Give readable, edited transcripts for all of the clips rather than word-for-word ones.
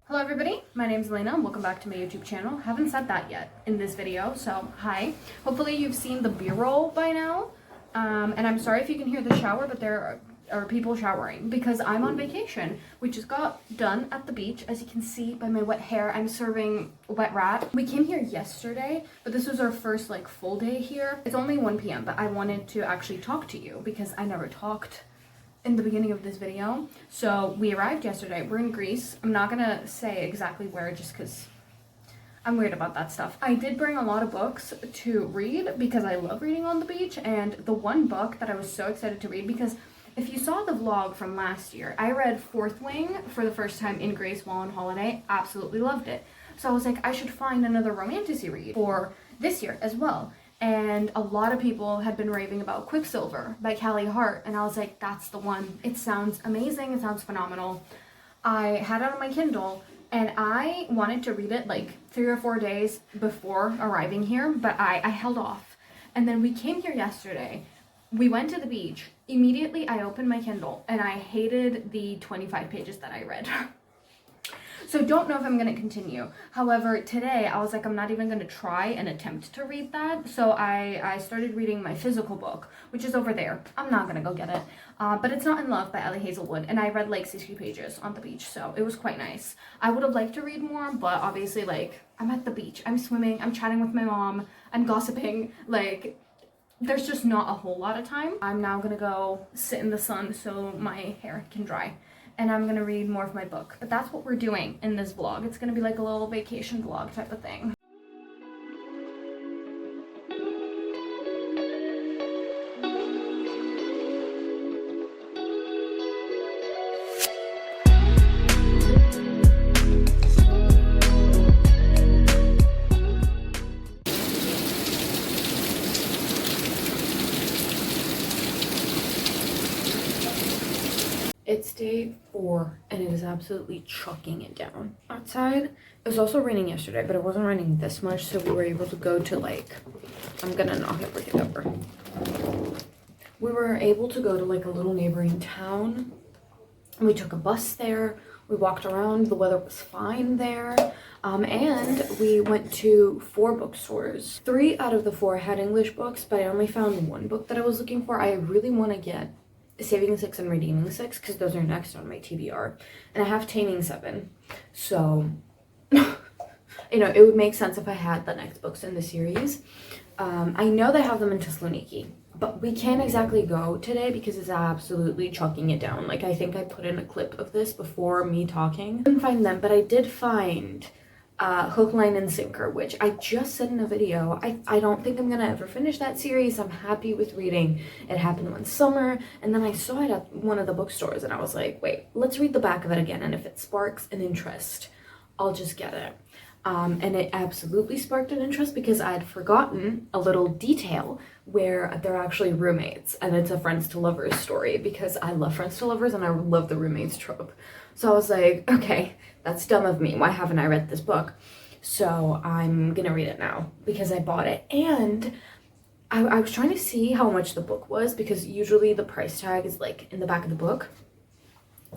Hello everybody, my name is Elena and welcome back to my YouTube channel. Haven't said that yet in this video, so hi. Hopefully you've seen the B-roll by now. And I'm sorry if you can hear the shower, but there are people showering because I'm on vacation. We just got done at the beach. As you can see by my wet hair, I'm serving wet rat. We came here yesterday, but this was our first like full day here. It's only 1 p.m, but I wanted to actually talk to you because I never talked in the beginning of this video. So we arrived yesterday. We're in Greece. I'm not gonna say exactly where just because I'm weird about that stuff. I did bring a lot of books to read because I love reading on the beach, and the one book that I was so excited to read, because if you saw the vlog from last year, I read Fourth Wing for the first time in Greece while on holiday. Absolutely loved it. So I was like, I should find another romantasy read for this year as well. And a lot of people had been raving about Quicksilver by Callie Hart, and I was like, that's the one. It sounds amazing, it sounds phenomenal. I had it on my Kindle, and I wanted to read it like 3 or 4 days before arriving here, but I held off. And then we came here yesterday, we went to the beach, immediately I opened my Kindle, and I hated the 25 pages that I read. So don't know if I'm going to continue. However, today I was like, I'm not even going to try and attempt to read that. So I started reading my physical book, which is over there. I'm not going to go get it. But It's Not in Love by Ellie Hazelwood. And I read like 60 pages on the beach. So it was quite nice. I would have liked to read more, but obviously like I'm at the beach. I'm swimming. I'm chatting with my mom. I'm gossiping. Like there's just not a whole lot of time. I'm now going to go sit in the sun so my hair can dry. And I'm gonna read more of my book. But that's what we're doing in this vlog. It's gonna be like a little vacation vlog type of thing. It's day 4 and it is absolutely chucking it down outside. It was also raining yesterday, but it wasn't raining this much, so we were able to go to like, I'm gonna knock everything over. We were able to go to like a little neighboring town. We took a bus there. We walked around. The weather was fine there. And we went to 4 bookstores. 3 out of the 4 had English books, but I only found 1 book that I was looking for. I really want to get Saving 6 and Redeeming 6 because those are next on my TBR, and I have Taming 7, so you know, it would make sense if I had the next books in the series. I know they have them in Thessaloniki, but we can't exactly go today because it's absolutely chucking it down. Like, I think I put in a clip of this before me talking. I couldn't find them, but I did find Hook, Line, and Sinker, which I just said in a video. I don't think I'm gonna ever finish that series. I'm happy with reading. It happened one summer, and then I saw it at one of the bookstores, and I was like, wait, let's read the back of it again, and if it sparks an interest, I'll just get it. And it absolutely sparked an interest because I'd forgotten a little detail where they're actually roommates, and it's a friends to lovers story because I love friends to lovers and I love the roommates trope. So I was like, okay, that's dumb of me. Why haven't I read this book? So I'm gonna read it now because I bought it, and I was trying to see how much the book was because usually the price tag is like in the back of the book.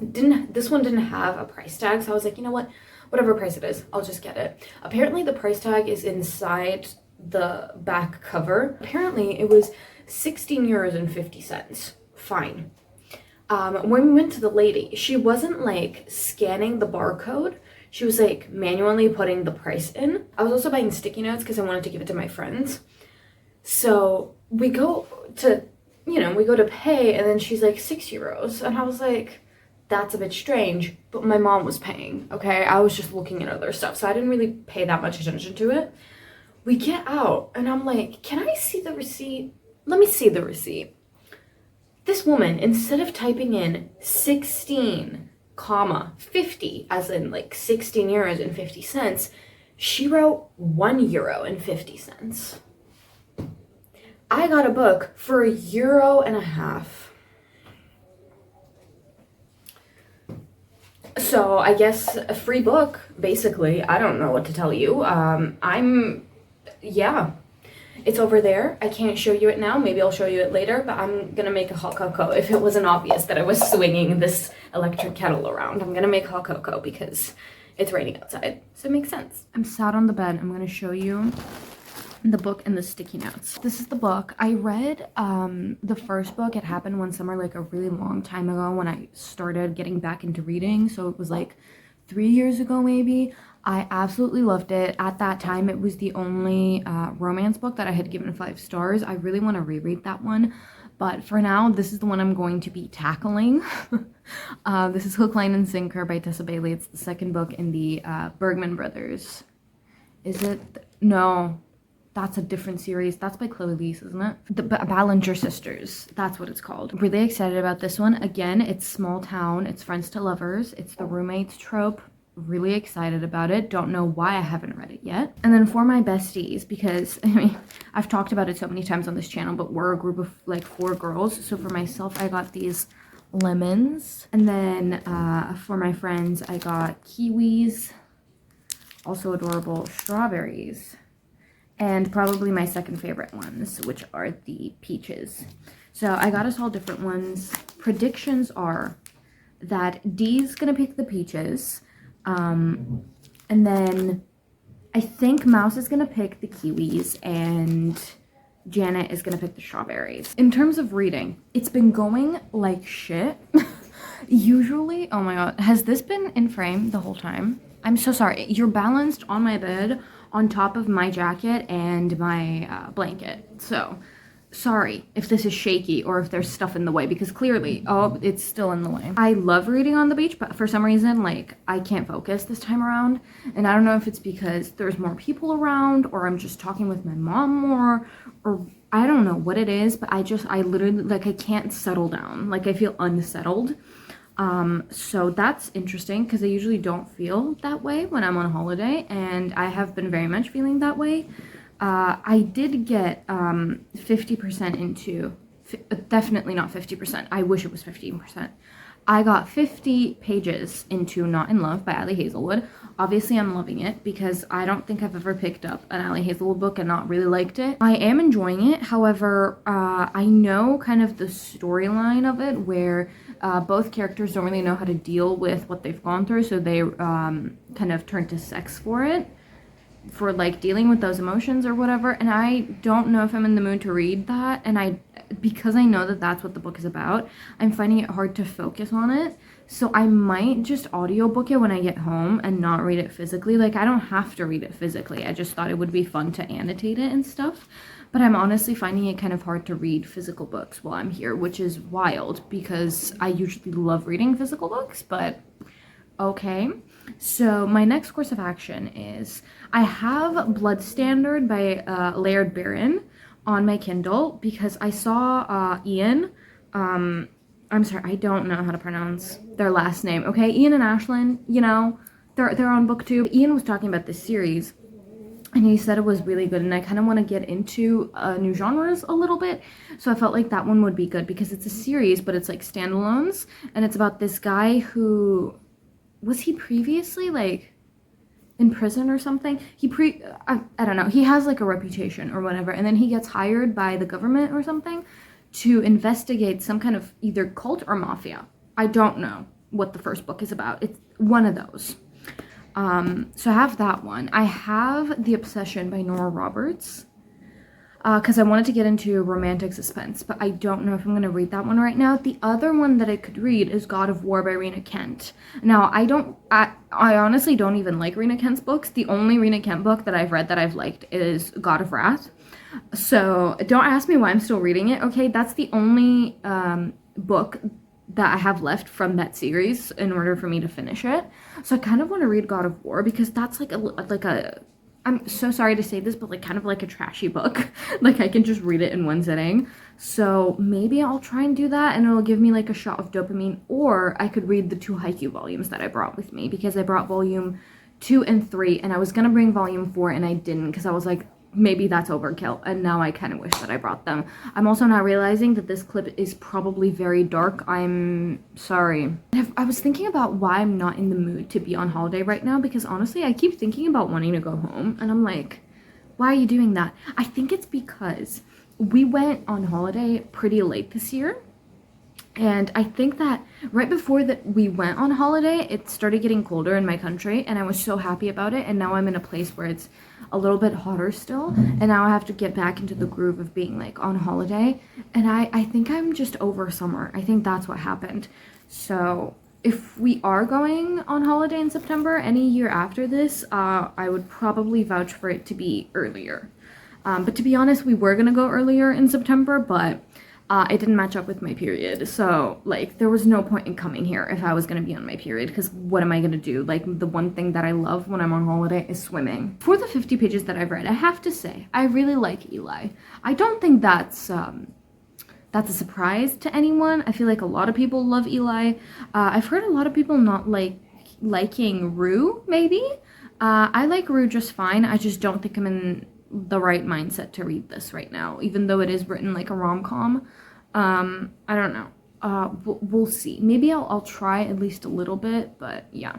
This one didn't have a price tag, so I was like, you know what? Whatever price it is, I'll just get it. Apparently the price tag is inside the back cover. Apparently it was 16 euros and 50 cents. Fine. When we went to the lady, she wasn't like scanning the barcode. She was like manually putting the price in. I was also buying sticky notes because I wanted to give it to my friends. So we go to, we go to pay, and then she's like 6 euros. And I was like, that's a bit strange, but my mom was paying, okay? I was just looking at other stuff, so I didn't really pay that much attention to it. We get out, and I'm like, can I see the receipt? Let me see the receipt. This woman, instead of typing in 16, comma, 50, as in like 16 euros and 50 cents, she wrote 1 euro and 50 cents. I got a book for €1.50. So I guess a free book, basically. I don't know what to tell you. Yeah, it's over there. I can't show you it now. Maybe I'll show you it later, but I'm gonna make a hot cocoa. If it wasn't obvious that I was swinging this electric kettle around, I'm gonna make hot cocoa because it's raining outside, so it makes sense. I'm sat on the bed. I'm gonna show you the book and the sticky notes. This is the book. I read the first book. It happened one summer, like a really long time ago when I started getting back into reading. So it was like 3 years ago maybe. I absolutely loved it. At that time, it was the only romance book that I had given 5 stars. I really want to reread that one. But for now, this is the one I'm going to be tackling. This is Hook, Line, and Sinker by Tessa Bailey. It's the second book in the Bergman Brothers. Is it? No. That's a different series. That's by Chloe Leese, isn't it? The Ballinger Sisters. That's what it's called. Really excited about this one. Again, it's small town. It's friends to lovers. It's the roommates trope. Really excited about it. Don't know why I haven't read it yet. And then for my besties, because I mean, I've talked about it so many times on this channel, but we're a group of like 4 girls. So for myself, I got these lemons. And then for my friends, I got kiwis. Also adorable strawberries. And probably my second favorite ones, which are the peaches. So I got us all different ones. Predictions are that Dee's gonna pick the peaches. And then I think Mouse is gonna pick the kiwis and Janet is gonna pick the strawberries. In terms of reading, it's been going like shit. Usually, oh my god, has this been in frame the whole time? I'm so sorry. You're balanced on my bed on top of my jacket and my blanket. So sorry if this is shaky or if there's stuff in the way, because clearly, oh, it's still in the way. I love reading on the beach, but for some reason, like, I can't focus this time around. And I don't know if it's because there's more people around or I'm just talking with my mom more, or I don't know what it is, but I literally, like, I can't settle down. Like, I feel unsettled. So that's interesting because I usually don't feel that way when I'm on holiday, and I have been very much feeling that way. I did get 50% into, definitely not 50%. I wish it was 15%. I got 50 pages into Not in Love by Ali Hazelwood. Obviously, I'm loving it because I don't think I've ever picked up an Ali Hazelwood book and not really liked it. I am enjoying it. However, I know kind of the storyline of it where both characters don't really know how to deal with what they've gone through, so they kind of turn to sex for it, for like dealing with those emotions or whatever. And I don't know if I'm in the mood to read that, and because I know that that's what the book is about, I'm finding it hard to focus on it. So I might just audiobook it when I get home and not read it physically. Like, I don't have to read it physically. I just thought it would be fun to annotate it and stuff. But I'm honestly finding it kind of hard to read physical books while I'm here, which is wild because I usually love reading physical books, but okay. So my next course of action is I have Blood Standard by Laird Barron on my Kindle because I saw Ian, I'm sorry, I don't know how to pronounce their last name, okay? Ian and Ashlyn, you know, they're on BookTube. Ian was talking about this series, and he said it was really good, and I kind of want to get into new genres a little bit, so I felt like that one would be good because it's a series, but it's like standalones, and it's about this guy who, was he previously, like, in prison or something? I don't know, he has like a reputation or whatever, and then he gets hired by the government or something to investigate some kind of either cult or mafia. I don't know what the first book is about. It's one of those. So I have that one. I have The Obsession by Nora Roberts because I wanted to get into romantic suspense, but I don't know if I'm going to read that one right now. The other one that I could read is God of War by Rena Kent. Now, I honestly don't even like Rena Kent's books. The only Rena Kent book that I've read that I've liked is God of Wrath. So don't ask me why I'm still reading it, okay? That's the only book that I have left from that series in order for me to finish it. So I kind of want to read God of War because that's like a I'm so sorry to say this, but like kind of like a trashy book. Like I can just read it in one sitting. So maybe I'll try and do that and it'll give me like a shot of dopamine, or I could read the 2 Haikyuu volumes that I brought with me because I brought volume 2 and 3 and I was gonna bring volume 4 and I didn't because I was like, maybe that's overkill, and now I kind of wish that I brought them. I'm also not realizing that this clip is probably very dark. I'm sorry. I was thinking about why I'm not in the mood to be on holiday right now, because honestly I keep thinking about wanting to go home and I'm like, why are you doing that? I think it's because we went on holiday pretty late this year. And I think that right before that we went on holiday, it started getting colder in my country and I was so happy about it. And now I'm in a place where it's a little bit hotter still. And now I have to get back into the groove of being like on holiday. And I think I'm just over summer. I think that's what happened. So if we are going on holiday in September, any year after this, I would probably vouch for it to be earlier. But to be honest, we were gonna go earlier in September, but it didn't match up with my period, so like there was no point in coming here if I was gonna be on my period, because what am I gonna do? Like the one thing that I love when I'm on holiday is swimming. For the 50 pages that I've read, I have to say I really like Eli. I don't think that's a surprise to anyone. I feel like a lot of people love Eli. I've heard a lot of people not liking Rue, maybe. I like Rue just fine. I just don't think I'm in the right mindset to read this right now, even though it is written like a rom-com. I don't know. We'll see. Maybe I'll try at least a little bit, but yeah.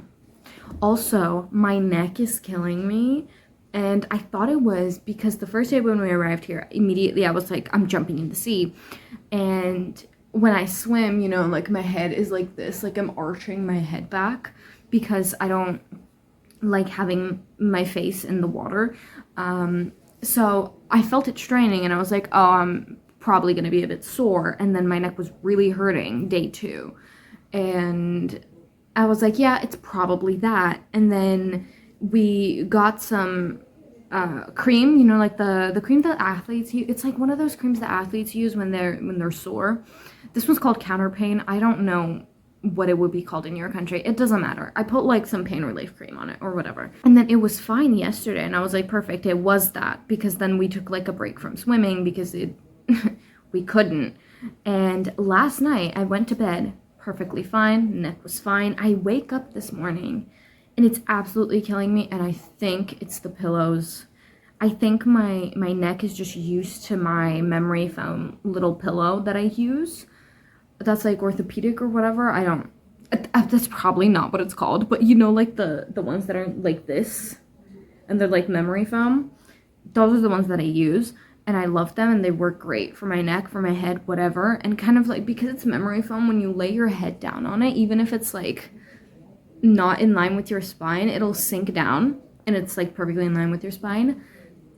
Also, my neck is killing me, and I thought it was because the first day when we arrived here, immediately I was like, I'm jumping in the sea. And when I swim, you know, like my head is like this, like I'm arching my head back because I don't like having my face in the water. So I felt it straining and I was like, oh, I'm probably going to be a bit sore. And then my neck was really hurting day 2. And I was like, yeah, it's probably that. And then we got some cream, you know, like the cream that athletes use. It's like one of those creams that athletes use when they're sore. This one's called Counterpain. I don't know what it would be called in your country. It doesn't matter. I put like some pain relief cream on it or whatever. And then it was fine yesterday and I was like, perfect. It was that, because then we took like a break from swimming because we couldn't. And last night I went to bed perfectly fine. Neck was fine. I wake up this morning and it's absolutely killing me. And I think it's the pillows. I think my neck is just used to my memory foam little pillow that I use. That's like orthopedic or whatever. I don't, that's probably not what it's called, but you know, like the ones that are like this and they're like memory foam. Those are the ones that I use and I love them and they work great for my neck, for my head, whatever. And kind of like, because it's memory foam, when you lay your head down on it, even if it's like not in line with your spine, it'll sink down and it's like perfectly in line with your spine.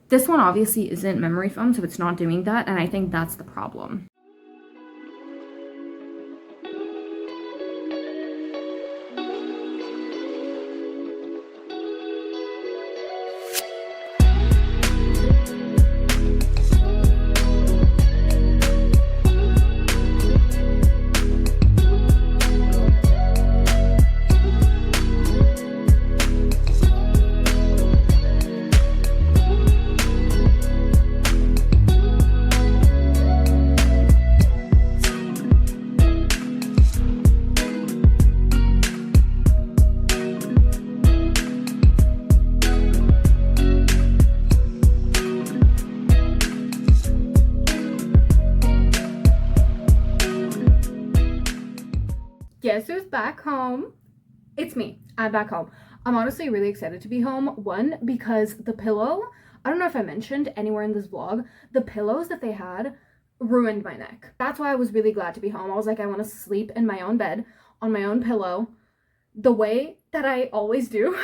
This one obviously isn't memory foam, so it's not doing that, and I think that's the problem. Guess who's back home? It's me. I'm back home. I'm honestly really excited to be home. One, because the pillow, I don't know if I mentioned anywhere in this vlog, the pillows that they had ruined my neck. That's why I was really glad to be home. I was like, I want to sleep in my own bed, on my own pillow, the way that I always do.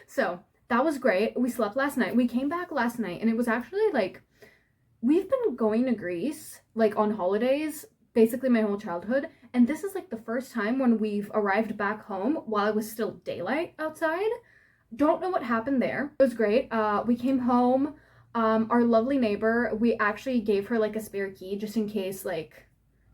So that was great. We slept last night. We came back last night and it was actually like, we've been going to Greece like on holidays basically my whole childhood, and this is like the first time when we've arrived back home while it was still daylight outside. Don't know what happened there. It was great. We came home. Our lovely neighbor, we actually gave her like a spare key just in case like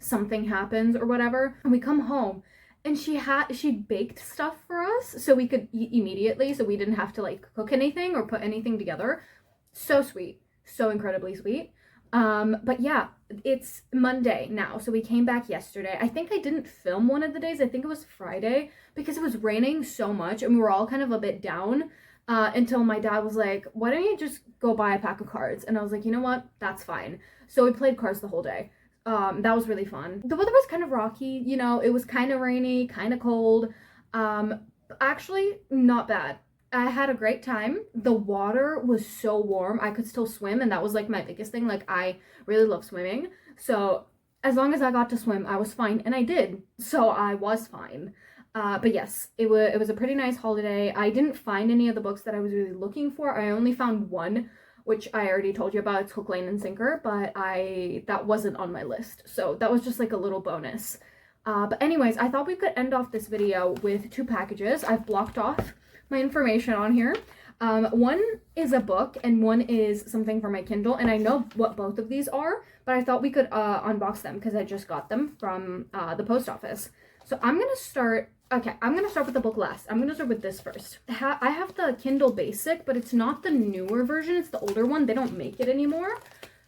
something happens or whatever. And we come home and she baked stuff for us so we could eat immediately, so we didn't have to like cook anything or put anything together. So sweet, so incredibly sweet. But yeah, it's Monday now, so we came back yesterday. I think I didn't film one of the days. I think it was Friday because it was raining so much and we were all kind of a bit down, until my dad was like, why don't you just go buy a pack of cards? And I was like, you know what, that's fine. So we played cards the whole day. That was really fun. The weather was kind of rocky, you know, it was kind of rainy, kind of cold. Actually, not bad. I had a great time. The water was so warm, I could still swim, and that was like my biggest thing. Like, I really love swimming. So as long as I got to swim, I was fine, and I did. So I was fine. But yes, it was a pretty nice holiday. I didn't find any of the books that I was really looking for. I only found one, which I already told you about. It's Hook, Line, and Sinker, but that wasn't on my list. So that was just like a little bonus. But anyways, I thought we could end off this video with 2 packages. I've blocked off my information on here. One is a book and one is something for my Kindle, and I know what both of these are, but I thought we could unbox them because I just got them from the post office. So I'm gonna start with the book last. I'm gonna start with this first. I have the Kindle Basic, but it's not the newer version, it's the older one. They don't make it anymore.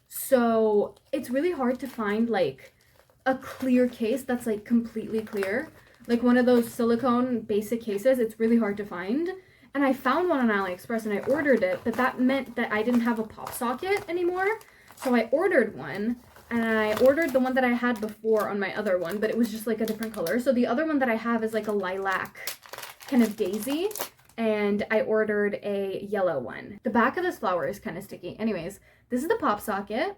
So it's really hard to find like a clear case that's like completely clear. Like one of those silicone basic cases, it's really hard to find. And I found one on AliExpress and I ordered it, but that meant that I didn't have a pop socket anymore. So I ordered one, and I ordered the one that I had before on my other one, but it was just like a different color. So the other one that I have is like a lilac kind of daisy, and I ordered a yellow one. The back of this flower is kind of sticky. Anyways, this is the pop socket.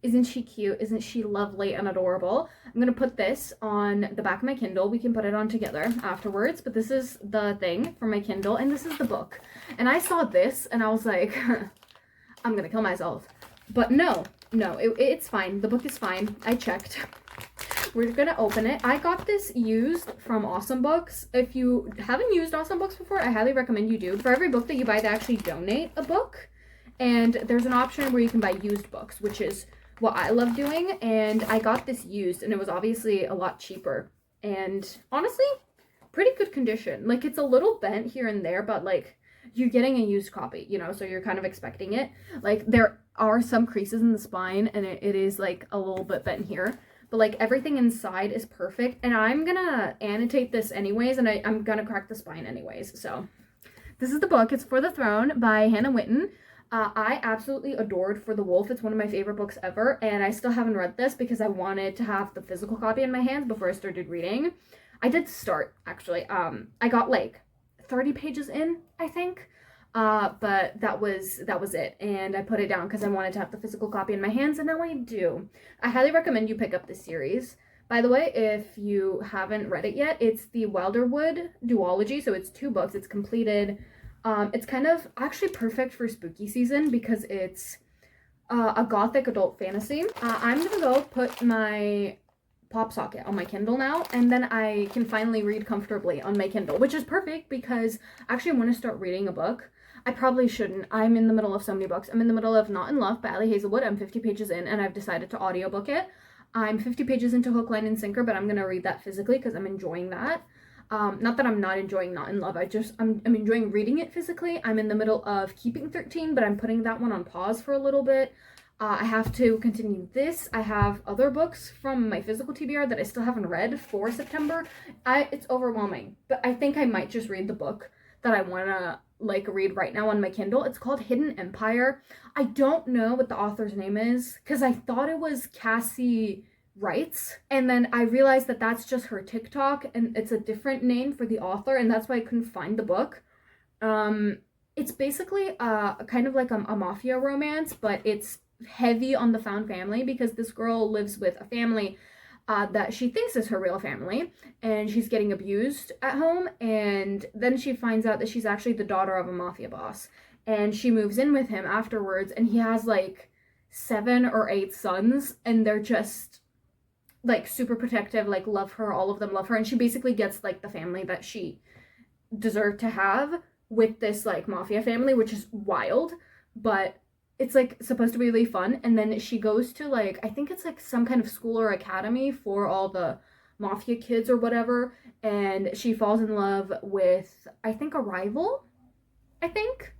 Isn't she cute? Isn't she lovely and adorable? I'm going to put this on the back of my Kindle. We can put it on together afterwards, but this is the thing for my Kindle, and this is the book. And I saw this, and I was like, I'm going to kill myself. But no, it's fine. The book is fine. I checked. We're going to open it. I got this used from Awesome Books. If you haven't used Awesome Books before, I highly recommend you do. For every book that you buy, they actually donate a book. And there's an option where you can buy used books, which is what I love doing. And I got this used, and it was obviously a lot cheaper. And honestly, pretty good condition. Like, it's a little bent here and there, but like, you're getting a used copy, you know, so you're kind of expecting it. Like, there are some creases in the spine, and it is like a little bit bent here, but like everything inside is perfect. And I'm gonna annotate this anyways, and I'm gonna crack the spine anyways. So this is the book. It's For the Throne by Hannah Whitten. I absolutely adored For the Wolf. It's one of my favorite books ever, and I still haven't read this because I wanted to have the physical copy in my hands before I started reading. I did start, actually. I got like 30 pages in, I think, but that was it, and I put it down because I wanted to have the physical copy in my hands, and now I do. I highly recommend you pick up this series. By the way, if you haven't read it yet, it's the Wilderwood duology, so it's 2 books. It's completed. It's kind of actually perfect for spooky season because it's a gothic adult fantasy. I'm gonna go put my pop socket on my Kindle now, and then I can finally read comfortably on my Kindle, which is perfect because I actually want to start reading a book. I probably shouldn't. I'm in the middle of so many books. I'm in the middle of Not in Love by Ali Hazelwood. I'm 50 pages in, and I've decided to audiobook it. I'm 50 pages into Hook, Line, and Sinker, but I'm gonna read that physically because I'm enjoying that. Not that I'm not enjoying Not in Love, I'm enjoying reading it physically. I'm in the middle of Keeping 13, but I'm putting that one on pause for a little bit. I have to continue this. I have other books from my physical TBR that I still haven't read for September. It's overwhelming, but I think I might just read the book that I want to like read right now on my Kindle. It's called Hidden Empire. I don't know what the author's name is because I thought it was Cassie Writes, and then I realized that that's just her TikTok and it's a different name for the author, and that's why I couldn't find the book. It's basically kind of like a mafia romance, but it's heavy on the found family because this girl lives with a family that she thinks is her real family, and she's getting abused at home, and then she finds out that she's actually the daughter of a mafia boss, and she moves in with him afterwards, and he has like 7 or 8 sons, and they're just like super protective, like love her, all of them love her, and she basically gets like the family that she deserved to have with this like mafia family, which is wild. But it's like supposed to be really fun, and then she goes to like, I think it's like some kind of school or academy for all the mafia kids or whatever, and she falls in love with, I think, a rival, I think,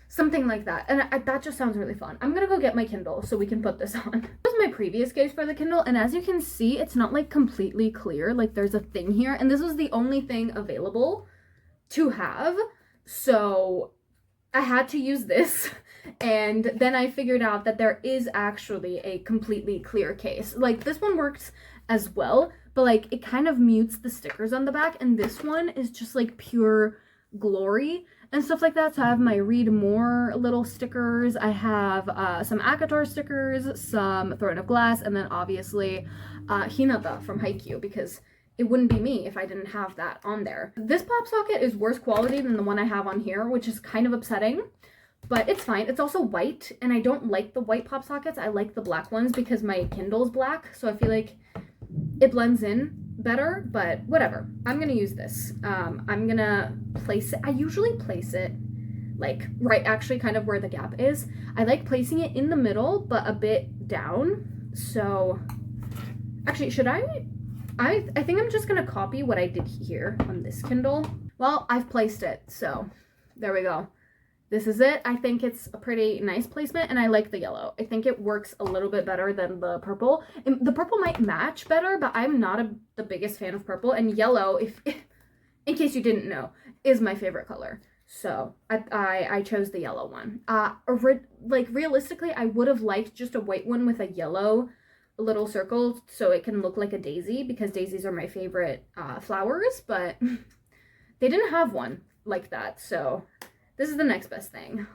something like that. And that just sounds really fun. I'm gonna go get my Kindle so we can put this on. This was my previous case for the Kindle, and as you can see, it's not like completely clear. Like there's a thing here, and this was the only thing available to have, so I had to use this. And then I figured out that there is actually a completely clear case. Like this one works as well, but like it kind of mutes the stickers on the back, and this one is just like pure glory and stuff like that. So I have my Read More little stickers, I have some ACOTAR stickers, some Throne of Glass, and then obviously Hinata from Haikyuu, because it wouldn't be me if I didn't have that on there. This pop socket is worse quality than the one I have on here, which is kind of upsetting, but it's fine. It's also white, and I don't like the white pop sockets. I like the black ones because my Kindle's black, so I feel like it blends in better, but whatever. I'm gonna use this. I'm gonna place it. I usually place it like right actually kind of where the gap is. I like placing it in the middle, but a bit down. So actually, should I think I'm just gonna copy what I did here on this Kindle. Well, I've placed it, so there we go. This is it. I think it's a pretty nice placement, and I like the yellow. I think it works a little bit better than the purple. And the purple might match better, but I'm not the biggest fan of purple, and yellow, if in case you didn't know, is my favorite color. So I chose the yellow one. Like realistically, I would have liked just a white one with a yellow little circle so it can look like a daisy, because daisies are my favorite flowers, but they didn't have one like that, so this is the next best thing.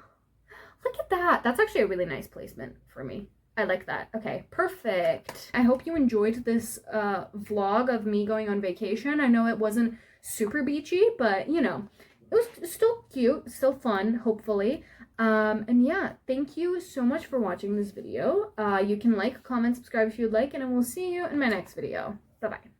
Look at that. That's actually a really nice placement for me. I like that. Okay, perfect. I hope you enjoyed this vlog of me going on vacation. I know it wasn't super beachy, but you know, it was still cute, still fun, hopefully. And yeah, thank you so much for watching this video. You can like, comment, subscribe if you'd like, and I will see you in my next video. Bye-bye.